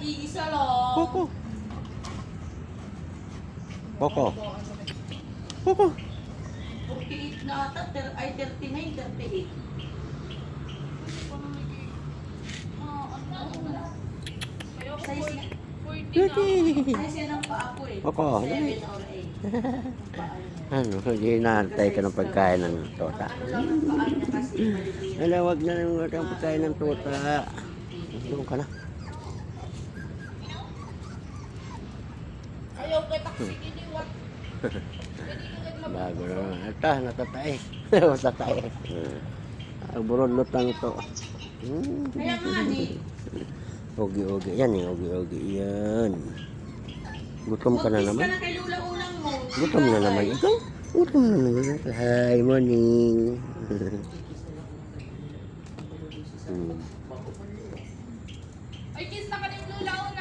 Iisa lang. Coco. Coco. Coco. 48 na ata. Ay, 39, 38. Size niya. Size yan ang paa ko eh. Coco. 7 or 8. Ano, hindi naantay ka ng pagkain ng tota. Ano lang ang paa niya kasi maliliit. Ala, wag na lang ang pagkain ng tota. Doon ka na. Ayaw kay Paksiki ni Wat. Bago na. Ata, natatay. Natatay. Ang burunot lang ito. Kaya nga di. Ogi-ogi. Yan eh, ogi-ogi. Yan. Gutom ka na Mag-kiss naman. ka na kay Lula Ulang mo. Gutom na naman. Ikaw? Gutom na naman. Hi, morning.